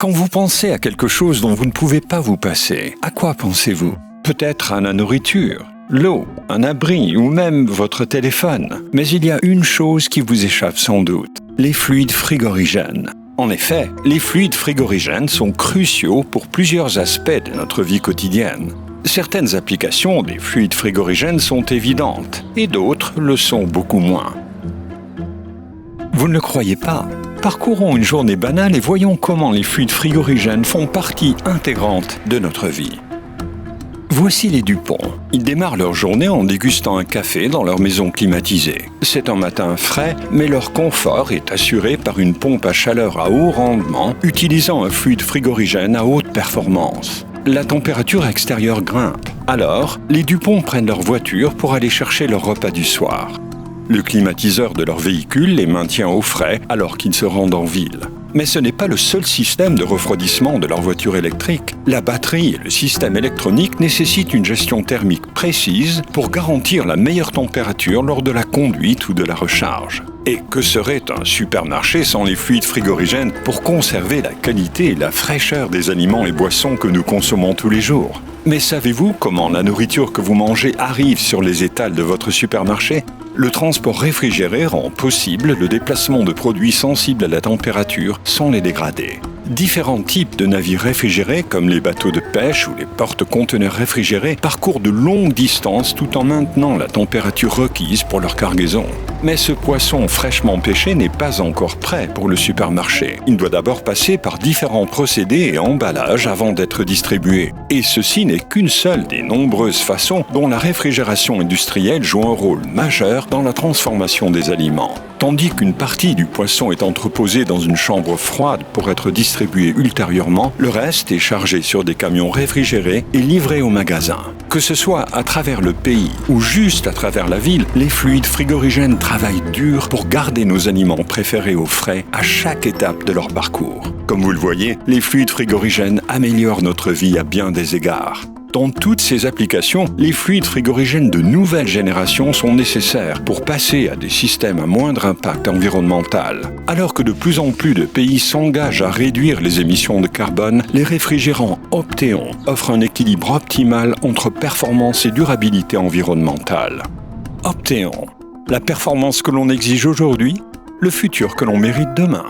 Quand vous pensez à quelque chose dont vous ne pouvez pas vous passer, à quoi pensez-vous? Peut-être à la nourriture, l'eau, un abri ou même votre téléphone. Mais il y a une chose qui vous échappe sans doute, les fluides frigorigènes. En effet, les fluides frigorigènes sont cruciaux pour plusieurs aspects de notre vie quotidienne. Certaines applications des fluides frigorigènes sont évidentes et d'autres le sont beaucoup moins. Vous ne le croyez pas? Parcourons une journée banale et voyons comment les fluides frigorigènes font partie intégrante de notre vie. Voici les Dupont. Ils démarrent leur journée en dégustant un café dans leur maison climatisée. C'est un matin frais, mais leur confort est assuré par une pompe à chaleur à haut rendement utilisant un fluide frigorigène à haute performance. La température extérieure grimpe. Alors, les Dupont prennent leur voiture pour aller chercher leur repas du soir. Le climatiseur de leur véhicule les maintient au frais alors qu'ils se rendent en ville. Mais ce n'est pas le seul système de refroidissement de leur voiture électrique. La batterie et le système électronique nécessitent une gestion thermique précise pour garantir la meilleure température lors de la conduite ou de la recharge. Et que serait un supermarché sans les fluides frigorigènes pour conserver la qualité et la fraîcheur des aliments et boissons que nous consommons tous les jours? Mais savez-vous comment la nourriture que vous mangez arrive sur les étals de votre supermarché? Le transport réfrigéré rend possible le déplacement de produits sensibles à la température sans les dégrader. Différents types de navires réfrigérés, comme les bateaux de pêche ou les porte-conteneurs réfrigérés, parcourent de longues distances tout en maintenant la température requise pour leur cargaison. Mais ce poisson fraîchement pêché n'est pas encore prêt pour le supermarché. Il doit d'abord passer par différents procédés et emballages avant d'être distribué. Et ceci n'est qu'une seule des nombreuses façons dont la réfrigération industrielle joue un rôle majeur dans la transformation des aliments. Tandis qu'une partie du poisson est entreposée dans une chambre froide pour être distribuée ultérieurement, le reste est chargé sur des camions réfrigérés et livré au magasin. Que ce soit à travers le pays ou juste à travers la ville, les fluides frigorigènes travaillent dur pour garder nos aliments préférés au frais à chaque étape de leur parcours. Comme vous le voyez, les fluides frigorigènes améliorent notre vie à bien des égards. Dans toutes ces applications, les fluides frigorigènes de nouvelle génération sont nécessaires pour passer à des systèmes à moindre impact environnemental. Alors que de plus en plus de pays s'engagent à réduire les émissions de carbone, les réfrigérants Opteon offrent un équilibre optimal entre performance et durabilité environnementale. Opteon, la performance que l'on exige aujourd'hui, le futur que l'on mérite demain.